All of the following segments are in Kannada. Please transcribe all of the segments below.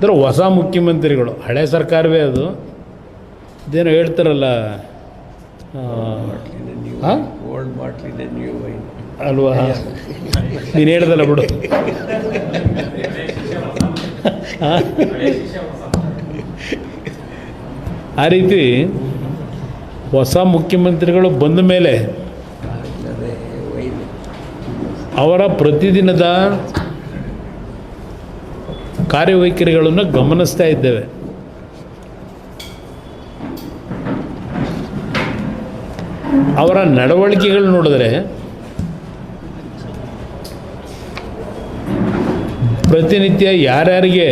ಅಂದರೆ ಹೊಸ ಮುಖ್ಯಮಂತ್ರಿಗಳು, ಹಳೆ ಸರ್ಕಾರವೇ ಅದು. ಇದೇನೋ ಹೇಳ್ತಾರಲ್ಲ, ಅಲ್ವಾ? ನೀನು ಹೇಳ್ದಲ್ಲ ಬಿಡು. ಆ ರೀತಿ ಹೊಸ ಮುಖ್ಯಮಂತ್ರಿಗಳು ಬಂದ ಮೇಲೆ ಅವರ ಪ್ರತಿದಿನದ ಕಾರ್ಯವೈಖರಿಗಳನ್ನು ಗಮನಿಸ್ತಾ ಇದ್ದೇವೆ. ಅವರ ನಡವಳಿಕೆಗಳು ನೋಡಿದ್ರೆ ಪ್ರತಿನಿತ್ಯ ಯಾರ್ಯಾರಿಗೆ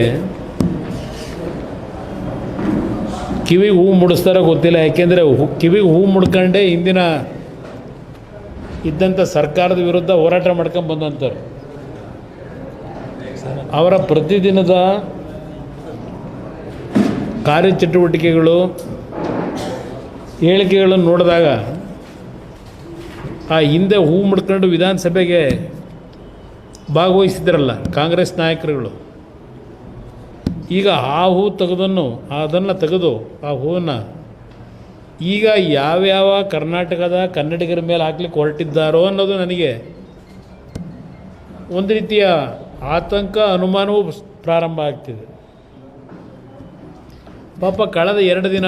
ಕಿವಿಗೆ ಹೂ ಮುಡಿಸ್ತಾರೋ ಗೊತ್ತಿಲ್ಲ. ಯಾಕೆಂದರೆ ಕಿವಿಗೆ ಹೂ ಮುಡ್ಕೊಂಡೇ ಹಿಂದಿನ ಇದ್ದಂಥ ಸರ್ಕಾರದ ವಿರುದ್ಧ ಹೋರಾಟ ಮಾಡ್ಕೊಂಡು ಬಂದಂಥವ್ರು. ಅವರ ಪ್ರತಿದಿನದ ಕಾರ್ಯಚಟುವಟಿಕೆಗಳು, ಹೇಳಿಕೆಗಳನ್ನು ನೋಡಿದಾಗ ಆ ಹಿಂದೆ ಹೂ ಮುಡ್ಕೊಂಡು ವಿಧಾನಸಭೆಗೆ ಭಾಗವಹಿಸಿದ್ರಲ್ಲ ಕಾಂಗ್ರೆಸ್ ನಾಯಕರುಗಳು, ಈಗ ಆ ಹೂ ಅದನ್ನು ತೆಗೆದು ಆ ಹೂವನ್ನು ಈಗ ಯಾವ್ಯಾವ ಕರ್ನಾಟಕದ ಕನ್ನಡಿಗರ ಮೇಲೆ ಹಾಕ್ಲಿಕ್ಕೆ ಹೊರಟಿದ್ದಾರೋ ಅನ್ನೋದು ನನಗೆ ಒಂದು ರೀತಿಯ ಆತಂಕ, ಅನುಮಾನವೂ ಪ್ರಾರಂಭ ಆಗ್ತಿದೆ. ಪಾಪ ಕಳೆದ 2 ದಿನ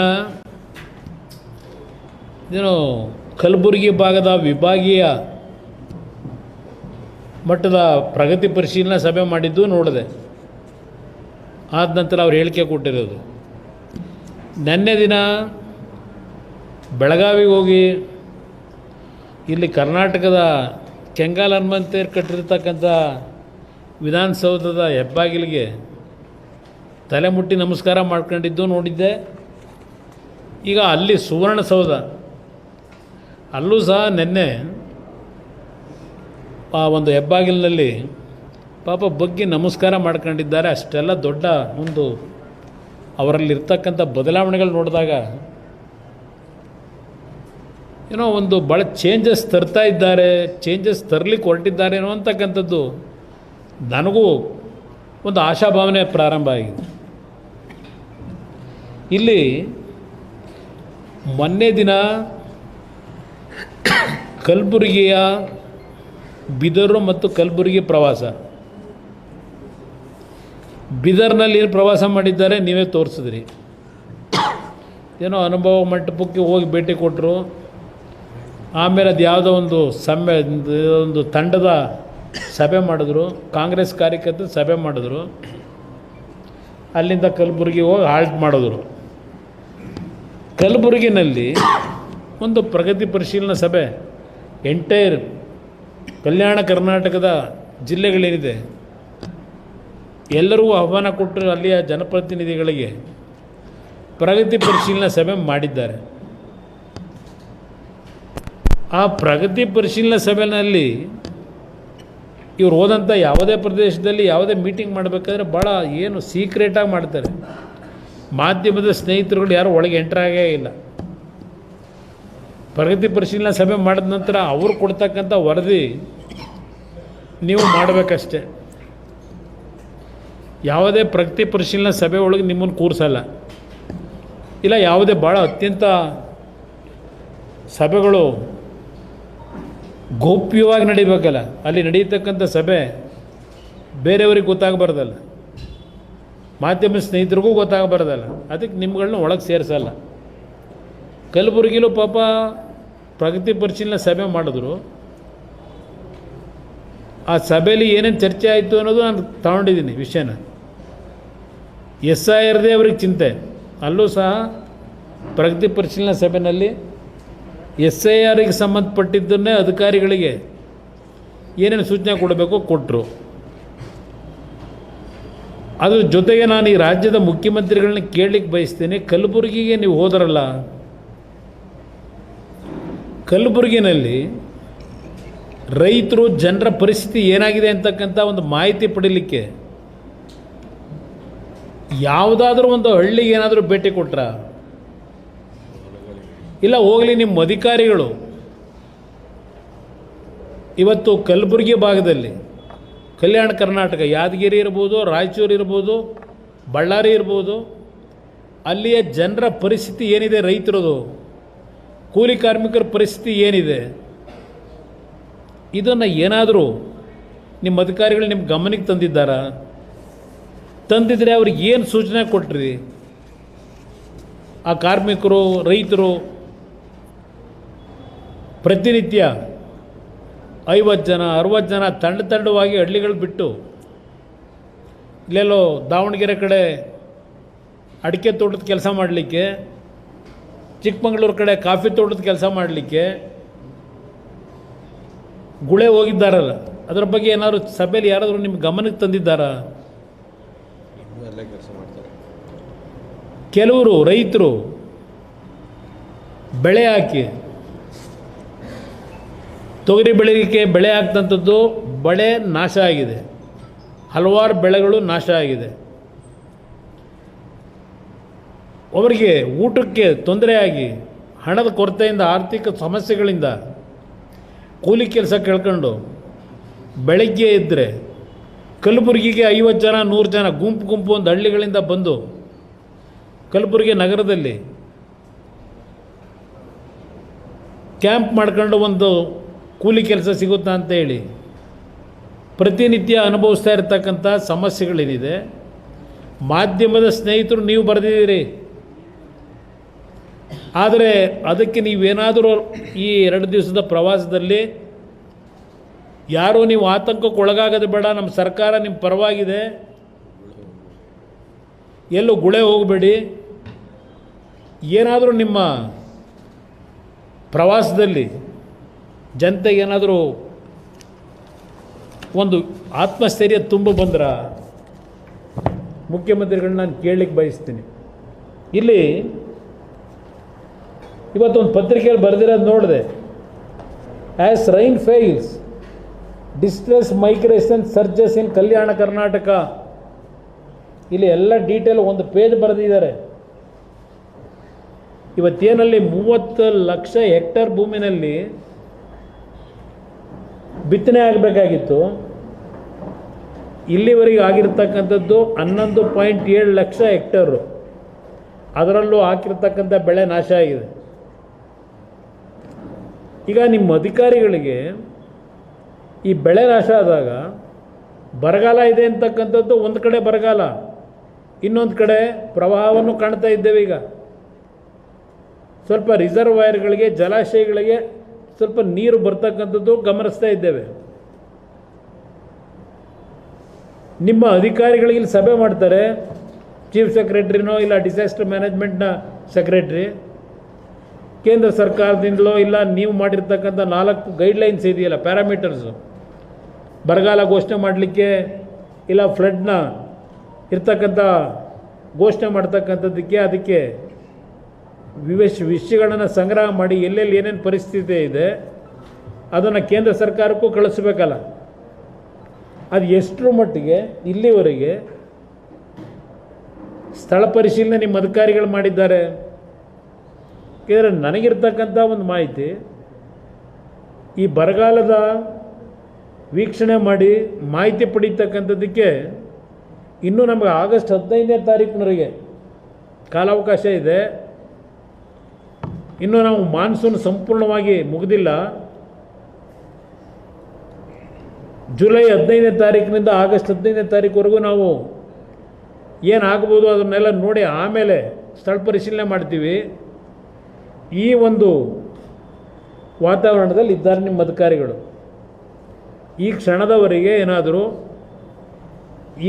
ಏನು ಕಲಬುರಗಿ ಭಾಗದ ವಿಭಾಗೀಯ ಮಟ್ಟದ ಪ್ರಗತಿ ಪರಿಶೀಲನಾ ಸಭೆ ಮಾಡಿದ್ದು ನೋಡಿದೆ. ಆದ ನಂತರ ಅವ್ರು ಹೇಳಿಕೆ ಕೊಟ್ಟಿರೋದು. ನೆನ್ನೆ ದಿನ ಬೆಳಗಾವಿಗೆ ಹೋಗಿ ಇಲ್ಲಿ ಕರ್ನಾಟಕದ ಕೆಂಗಾಲ್ ಹನುಮಂತೇರು ಕಟ್ಟಿರ್ತಕ್ಕಂಥ ವಿಧಾನಸೌಧದ ಹೆಬ್ಬಾಗಿಲಿಗೆ ತಲೆ ಮುಟ್ಟಿ ನಮಸ್ಕಾರ ಮಾಡ್ಕೊಂಡಿದ್ದು ನೋಡಿದ್ದೆ. ಈಗ ಅಲ್ಲಿ ಸುವರ್ಣಸೌಧ ಅಲ್ಲೂ ಸಹ ನೆನ್ನೆ ಆ ಒಂದು ಹೆಬ್ಬಾಗಿಲಿನಲ್ಲಿ ಪಾಪ ಬಗ್ಗಿ ನಮಸ್ಕಾರ ಮಾಡ್ಕೊಂಡಿದ್ದಾರೆ. ಅಷ್ಟೆಲ್ಲ ದೊಡ್ಡ ಒಂದು ಅವರಲ್ಲಿರ್ತಕ್ಕಂಥ ಬದಲಾವಣೆಗಳು ನೋಡಿದಾಗ ಏನೋ ಒಂದು ಭಾಳ ಚೇಂಜಸ್ ತರ್ತಾ ಇದ್ದಾರೆ, ಚೇಂಜಸ್ ತರಲಿಕ್ಕೆ ಹೊರಟಿದ್ದಾರೆ ಅನ್ನುವಂಥಕ್ಕಂಥದ್ದು ನನಗೂ ಒಂದು ಆಶಾಭಾವನೆ ಪ್ರಾರಂಭ ಆಗಿದೆ. ಇಲ್ಲಿ ಮೊನ್ನೆ ದಿನ ಕಲಬುರಗಿಯ ಬಿದರು ಮತ್ತು ಕಲಬುರಗಿ ಪ್ರವಾಸ, ಬಿದರ್ನಲ್ಲಿ ಏನು ಪ್ರವಾಸ ಮಾಡಿದ್ದಾರೆ ನೀವೇ ತೋರಿಸಿದ್ರಿ. ಏನೋ ಅನುಭವ ಮಂಟಪಕ್ಕೆ ಹೋಗಿ ಭೇಟಿ ಕೊಟ್ಟರು. ಆಮೇಲೆ ಅದು ಯಾವುದೋ ಒಂದು ತಂಡದ ಸಭೆ ಮಾಡಿದ್ರು, ಕಾಂಗ್ರೆಸ್ ಕಾರ್ಯಕರ್ತರು ಸಭೆ ಮಾಡಿದ್ರು. ಅಲ್ಲಿಂದ ಕಲಬುರಗಿ ಹೋಗಿ ಹಾಲ್ಟ್ ಮಾಡಿದ್ರು. ಕಲಬುರಗಿನಲ್ಲಿ ಒಂದು ಪ್ರಗತಿ ಪರಿಶೀಲನಾ ಸಭೆ ಎಂಟೈರ್ ಕಲ್ಯಾಣ ಕರ್ನಾಟಕದ ಜಿಲ್ಲೆಗಳೇನಿದೆ ಎಲ್ಲರಿಗೂ ಆಹ್ವಾನ ಕೊಟ್ಟರು. ಅಲ್ಲಿಯ ಜನಪ್ರತಿನಿಧಿಗಳಿಗೆ ಪ್ರಗತಿ ಪರಿಶೀಲನಾ ಸಭೆ ಮಾಡಿದ್ದಾರೆ. ಆ ಪ್ರಗತಿ ಪರಿಶೀಲನಾ ಸಭೆಯಲ್ಲಿ ಇವ್ರು ಹೋದಂಥ ಯಾವುದೇ ಪ್ರದೇಶದಲ್ಲಿ ಯಾವುದೇ ಮೀಟಿಂಗ್ ಮಾಡಬೇಕಾದ್ರೆ ಭಾಳ ಏನು ಸೀಕ್ರೆಟಾಗಿ ಮಾಡ್ತಾರೆ. ಮಾಧ್ಯಮದ ಸ್ನೇಹಿತರುಗಳು ಯಾರು ಒಳಗೆ ಎಂಟ್ರಾಗೇ ಇಲ್ಲ. ಪ್ರಗತಿ ಪರಿಶೀಲನಾ ಸಭೆ ಮಾಡಿದ ನಂತರ ಅವರು ಕೊಡ್ತಕ್ಕಂಥ ವರದಿ ನೀವು ಮಾಡಬೇಕಷ್ಟೆ. ಯಾವುದೇ ಪ್ರಗತಿ ಪರಿಶೀಲನಾ ಸಭೆ ಒಳಗೆ ನಿಮ್ಮನ್ನು ಕೂರಿಸಲ್ಲ. ಇಲ್ಲ ಯಾವುದೇ ಭಾಳ ಅತ್ಯಂತ ಸಭೆಗಳು ಗೌಪ್ಯವಾಗಿ ನಡೀಬೇಕಲ್ಲ, ಅಲ್ಲಿ ನಡೀತಕ್ಕಂಥ ಸಭೆ ಬೇರೆಯವ್ರಿಗೆ ಗೊತ್ತಾಗಬಾರ್ದಲ್ಲ, ಮಾಧ್ಯಮ ಸ್ನೇಹಿತರಿಗೂ ಗೊತ್ತಾಗಬಾರ್ದಲ್ಲ. ಅದಕ್ಕೆ ನಿಮ್ಗಳನ್ನ ಒಳಗೆ ಸೇರಿಸಲ್ಲ. ಕಲಬುರಗಿಲೂ ಪಾಪ ಪ್ರಗತಿ ಪರಿಶೀಲನಾ ಸಭೆ ಮಾಡಿದ್ರು. ಆ ಸಭೆಯಲ್ಲಿ ಏನೇನು ಚರ್ಚೆ ಆಯಿತು ಅನ್ನೋದು ನಾನು ತಗೊಂಡಿದ್ದೀನಿ ವಿಷಯನ. SIRದೇ ಅವ್ರಿಗೆ ಚಿಂತೆ. ಅಲ್ಲೂ ಸಹ ಪ್ರಗತಿ ಪರಿಶೀಲನಾ ಸಭೆಯಲ್ಲಿ SIRಗೆ ಸಂಬಂಧಪಟ್ಟಿದ್ದನ್ನೇ ಅಧಿಕಾರಿಗಳಿಗೆ ಏನೇನು ಸೂಚನೆ ಕೊಡಬೇಕು ಕೊಟ್ಟರು. ಅದ್ರ ಜೊತೆಗೆ ನಾನು ಈ ರಾಜ್ಯದ ಮುಖ್ಯಮಂತ್ರಿಗಳನ್ನ ಕೇಳಲಿಕ್ಕೆ ಬಯಸ್ತೀನಿ. ಕಲಬುರಗಿಗೆ ನೀವು ಹೋದರಲ್ಲ, ಕಲಬುರಗಿನಲ್ಲಿ ರೈತರು ಜನರ ಪರಿಸ್ಥಿತಿ ಏನಾಗಿದೆ ಅಂತಕ್ಕಂಥ ಒಂದು ಮಾಹಿತಿ ಪಡೀಲಿಕ್ಕೆ ಯಾವುದಾದ್ರೂ ಒಂದು ಹಳ್ಳಿಗೆ ಏನಾದರೂ ಭೇಟಿ ಕೊಟ್ರ? ಇಲ್ಲ ಹೋಗಲಿ ನಿಮ್ಮ ಅಧಿಕಾರಿಗಳು ಇವತ್ತು ಕಲಬುರಗಿ ಭಾಗದಲ್ಲಿ, ಕಲ್ಯಾಣ ಕರ್ನಾಟಕ, ಯಾದಗಿರಿ ಇರ್ಬೋದು, ರಾಯಚೂರು ಇರ್ಬೋದು, ಬಳ್ಳಾರಿ ಇರ್ಬೋದು, ಅಲ್ಲಿಯ ಜನರ ಪರಿಸ್ಥಿತಿ ಏನಿದೆ, ರೈತರದು, ಕೂಲಿ ಕಾರ್ಮಿಕರ ಪರಿಸ್ಥಿತಿ ಏನಿದೆ, ಇದನ್ನು ಏನಾದರೂ ನಿಮ್ಮ ಅಧಿಕಾರಿಗಳು ನಿಮ್ಮ ಗಮನಕ್ಕೆ ತಂದಿದ್ದಾರಾ? ತಂದಿದ್ರೆ ಅವ್ರಿಗೆ ಏನು ಸೂಚನೆ ಕೊಟ್ರಿ? ಆ ಕಾರ್ಮಿಕರು, ರೈತರು ಪ್ರತಿನಿತ್ಯ 50 ಜನ 60 ಜನ ತಂಡವಾಗಿ ಹಳ್ಳಿಗಳು ಬಿಟ್ಟು ಇಲ್ಲೆಲ್ಲೋ ದಾವಣಗೆರೆ ಕಡೆ ಅಡಿಕೆ ತೋಟದ ಕೆಲಸ ಮಾಡಲಿಕ್ಕೆ, ಚಿಕ್ಕಮಗಳೂರು ಕಡೆ ಕಾಫಿ ತೋಟದ ಕೆಲಸ ಮಾಡಲಿಕ್ಕೆ ಗುಳೆ ಹೋಗಿದ್ದಾರಲ್ಲ, ಅದರ ಬಗ್ಗೆ ಏನಾದರೂ ಸಭೆಯಲ್ಲಿ ಯಾರಾದರೂ ನಿಮ್ಮ ಗಮನಕ್ಕೆ ತಂದಿದ್ದಾರಾ? ಕೆಲವರು ರೈತರು ಬೆಳೆ ಹಾಕಿ, ತೊಗರಿ ಬೆಳೆಗೆ ಬೆಳೆ ಹಾಕ್ದಂಥದ್ದು ಬೆಳೆ ನಾಶ ಆಗಿದೆ, ಹಲವಾರು ಬೆಳೆಗಳು ನಾಶ ಆಗಿದೆ. ಅವರಿಗೆ ಊಟಕ್ಕೆ ತೊಂದರೆಯಾಗಿ ಹಣದ ಕೊರತೆಯಿಂದ, ಆರ್ಥಿಕ ಸಮಸ್ಯೆಗಳಿಂದ ಕೂಲಿ ಕೆಲಸ ಕೇಳ್ಕೊಂಡು ಬೆಳಗ್ಗೆ ಇದ್ದರೆ ಕಲಬುರಗಿಗೆ 50 ಜನ 100 ಜನ ಗುಂಪು ಒಂದು ಹಳ್ಳಿಗಳಿಂದ ಬಂದು ಕಲಬುರಗಿ ನಗರದಲ್ಲಿ ಕ್ಯಾಂಪ್ ಮಾಡ್ಕೊಂಡು ಒಂದು ಕೂಲಿ ಕೆಲಸ ಸಿಗುತ್ತಾ ಅಂತ ಹೇಳಿ ಪ್ರತಿನಿತ್ಯ ಅನುಭವಿಸ್ತಾ ಇರತಕ್ಕಂಥ ಸಮಸ್ಯೆಗಳೇನಿದೆ, ಮಾಧ್ಯಮದ ಸ್ನೇಹಿತರು ನೀವು ಬರೆದಿದ್ದೀರಿ. ಆದರೆ ಅದಕ್ಕೆ ನೀವೇನಾದರೂ ಈ 2 ದಿವಸದ ಪ್ರವಾಸದಲ್ಲಿ ಯಾರೂ ನೀವು ಆತಂಕಕ್ಕೆ ಒಳಗಾಗೋದು ಬೇಡ, ನಮ್ಮ ಸರ್ಕಾರ ನಿಮ್ಮ ಪರವಾಗಿದೆ, ಎಲ್ಲೂ ಗುಳೆ ಹೋಗಬೇಡಿ, ಏನಾದರೂ ನಿಮ್ಮ ಪ್ರವಾಸದಲ್ಲಿ ಜನತೆಗೆ ಏನಾದರೂ ಒಂದು ಆತ್ಮಸ್ಥೈರ್ಯ ತುಂಬ ಬಂದ್ರೆ ಮುಖ್ಯಮಂತ್ರಿಗಳನ್ನ ನಾನು ಕೇಳಲಿಕ್ಕೆ ಬಯಸ್ತೀನಿ. ಇಲ್ಲಿ ಇವತ್ತೊಂದು ಪತ್ರಿಕೆಯಲ್ಲಿ ಬರೆದಿರೋದು ನೋಡಿದೆ, as rain fails distress migration surges in Kalyana Karnataka. ಇಲ್ಲಿ ಎಲ್ಲ ಡೀಟೇಲ್ ಒಂದು ಪೇಜ್ ಬರೆದಿದ್ದಾರೆ. ಇವತ್ತೇನಲ್ಲಿ 30 ಲಕ್ಷ ಹೆಕ್ಟೇರ್ ಭೂಮಿನಲ್ಲಿ ಬಿತ್ತನೆ ಆಗಬೇಕಾಗಿತ್ತು, ಇಲ್ಲಿವರೆಗೆ ಆಗಿರ್ತಕ್ಕಂಥದ್ದು 11.7 ಲಕ್ಷ ಹೆಕ್ಟೇರು, ಅದರಲ್ಲೂ ಹಾಕಿರ್ತಕ್ಕಂಥ ಬೆಳೆ ನಾಶ ಆಗಿದೆ. ಈಗ ನಿಮ್ಮ ಅಧಿಕಾರಿಗಳಿಗೆ ಈ ಬೆಳೆ ನಾಶ ಆದಾಗ ಬರಗಾಲ ಇದೆ ಅಂತಕ್ಕಂಥದ್ದು ಒಂದು ಕಡೆ ಬರಗಾಲ, ಇನ್ನೊಂದು ಕಡೆ ಪ್ರವಾಹವನ್ನು ಕಾಣ್ತಾ ಇದ್ದೇವೆ. ಈಗ ಸ್ವಲ್ಪ ರಿಸರ್ವಾಯರ್ಗಳಿಗೆ, ಜಲಾಶಯಗಳಿಗೆ ಸ್ವಲ್ಪ ನೀರು ಬರ್ತಕ್ಕಂಥದ್ದು ಗಮನಿಸ್ತಾ ಇದ್ದೇವೆ. ನಿಮ್ಮ ಅಧಿಕಾರಿಗಳಿಗೆ ಇಲ್ಲಿ ಸಭೆ ಮಾಡ್ತಾರೆ, ಚೀಫ್ ಸೆಕ್ರೆಟ್ರಿನೋ ಇಲ್ಲ ಡಿಸಾಸ್ಟರ್ ಮ್ಯಾನೇಜ್ಮೆಂಟ್ನ ಸೆಕ್ರೆಟ್ರಿ, ಕೇಂದ್ರ ಸರ್ಕಾರದಿಂದಲೋ ಇಲ್ಲ ನೀವು ಮಾಡಿರ್ತಕ್ಕಂಥ 4 ಗೈಡ್ಲೈನ್ಸ್ ಇದೆಯಲ್ಲ, ಪ್ಯಾರಾಮೀಟರ್ಸು, ಬರಗಾಲ ಘೋಷಣೆ ಮಾಡಲಿಕ್ಕೆ ಇಲ್ಲ ಫ್ಲಡ್ನ ಇರ್ತಕ್ಕಂಥ ಘೋಷಣೆ ಮಾಡ್ತಕ್ಕಂಥದ್ದಕ್ಕೆ, ಅದಕ್ಕೆ ವಿಷಯಗಳನ್ನು ಸಂಗ್ರಹ ಮಾಡಿ ಎಲ್ಲೆಲ್ಲಿ ಏನೇನು ಪರಿಸ್ಥಿತಿ ಇದೆ ಅದನ್ನು ಕೇಂದ್ರ ಸರ್ಕಾರಕ್ಕೂ ಕಳಿಸ್ಬೇಕಲ್ಲ. ಅದು ಎಷ್ಟರ ಮಟ್ಟಿಗೆ ಇಲ್ಲಿವರೆಗೆ ಸ್ಥಳ ಪರಿಶೀಲನೆ ನಿಮ್ಮ ಅಧಿಕಾರಿಗಳು ಮಾಡಿದ್ದಾರೆ? ಯಾಕೆಂದರೆ ನನಗಿರ್ತಕ್ಕಂಥ ಒಂದು ಮಾಹಿತಿ, ಈ ಬರಗಾಲದ ವೀಕ್ಷಣೆ ಮಾಡಿ ಮಾಹಿತಿ ಪಡೀತಕ್ಕಂಥದ್ದಕ್ಕೆ ಇನ್ನೂ ನಮಗೆ ಆಗಸ್ಟ್ 15ನೇ ತಾರೀಕಿನವರೆಗೆ ಕಾಲಾವಕಾಶ ಇದೆ. ಇನ್ನೂ ನಾವು ಮಾನ್ಸೂನ್ ಸಂಪೂರ್ಣವಾಗಿ ಮುಗಿದಿಲ್ಲ. ಜುಲೈ 15ನೇ ತಾರೀಕಿನಿಂದ ಆಗಸ್ಟ್ 15ನೇ ತಾರೀಕುವರೆಗೂ ನಾವು ಏನಾಗ್ಬೋದು ಅದನ್ನೆಲ್ಲ ನೋಡಿ ಆಮೇಲೆ ಸ್ಥಳ ಪರಿಶೀಲನೆ ಮಾಡ್ತೀವಿ. ಈ ಒಂದು ವಾತಾವರಣದಲ್ಲಿ ಇದ್ದಾರೆ ನಿಮ್ಮ ಅಧಿಕಾರಿಗಳು. ಈ ಕ್ಷಣದವರೆಗೆ ಏನಾದರೂ,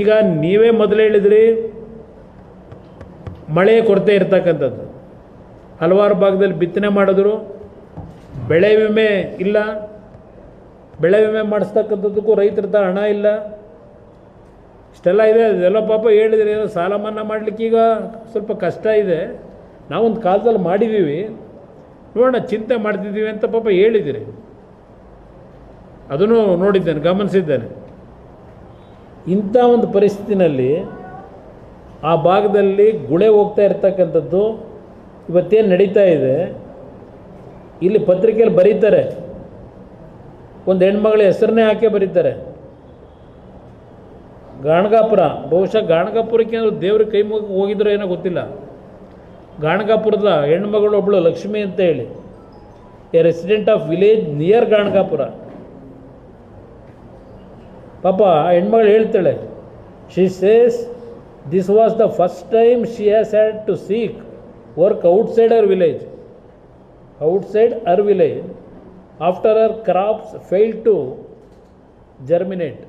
ಈಗ ನೀವೇ ಮೊದಲು ಹೇಳಿದ್ರಿ ಮಳೆಯ ಕೊರತೆ ಇರ್ತಕ್ಕಂಥದ್ದು, ಹಲವಾರು ಭಾಗದಲ್ಲಿ ಬಿತ್ತನೆ ಮಾಡಿದ್ರು, ಬೆಳೆ ವಿಮೆ ಇಲ್ಲ, ಬೆಳೆ ವಿಮೆ ಮಾಡಿಸ್ತಕ್ಕಂಥದ್ದಕ್ಕೂ ರೈತರ ಹತ್ರ ಹಣ ಇಲ್ಲ, ಇಷ್ಟೆಲ್ಲ ಇದೆ. ಅದೆಲ್ಲ ಪಾಪ ಹೇಳಿದ್ರಿ, ಏನೋ ಸಾಲ ಮನ್ನಾ ಮಾಡಲಿಕ್ಕೆ ಈಗ ಸ್ವಲ್ಪ ಕಷ್ಟ ಇದೆ, ನಾವೊಂದು ಕಾಲದಲ್ಲಿ ಮಾಡಿದ್ದೀವಿ, ನೋಡೋಣ ಚಿಂತೆ ಮಾಡ್ತಿದ್ದೀವಿ ಅಂತ ಪಾಪ ಹೇಳಿದಿರಿ. ಅದನ್ನು ನೋಡಿದ್ದೇನೆ, ಗಮನಿಸಿದ್ದೇನೆ. ಇಂಥ ಒಂದು ಪರಿಸ್ಥಿತಿನಲ್ಲಿ ಆ ಭಾಗದಲ್ಲಿ ಗುಳೆ ಹೋಗ್ತಾ ಇರ್ತಕ್ಕಂಥದ್ದು ಇವತ್ತೇನು ನಡೀತಾ ಇದೆ. ಇಲ್ಲಿ ಪತ್ರಿಕೆಯಲ್ಲಿ ಬರೀತಾರೆ, ಒಂದು ಹೆಣ್ಮಗಳ ಹೆಸರನ್ನೇ ಹಾಕಿ ಬರೀತಾರೆ, ಗಾಣಗಾಪುರ, ಬಹುಶಃ ಗಾಣಗಾಪುರಕ್ಕೆ ಏನಾದ್ರು ದೇವ್ರ ಕೈ ಮುಗಿ ಹೋಗಿದ್ರೋ ಏನೋ ಗೊತ್ತಿಲ್ಲ. ಗಾಣಗಾಪುರದ ಹೆಣ್ಮಗಳು ಒಬ್ಬಳು ಲಕ್ಷ್ಮಿ ಅಂತ ಹೇಳಿ, a resident of village near Ganagapur. ಪಾಪ ಹೆಣ್ಮಗಳು ಹೇಳ್ತಾಳೆ, she says this was the first time she has had to seek work outside her village, after her crops fail to germinate.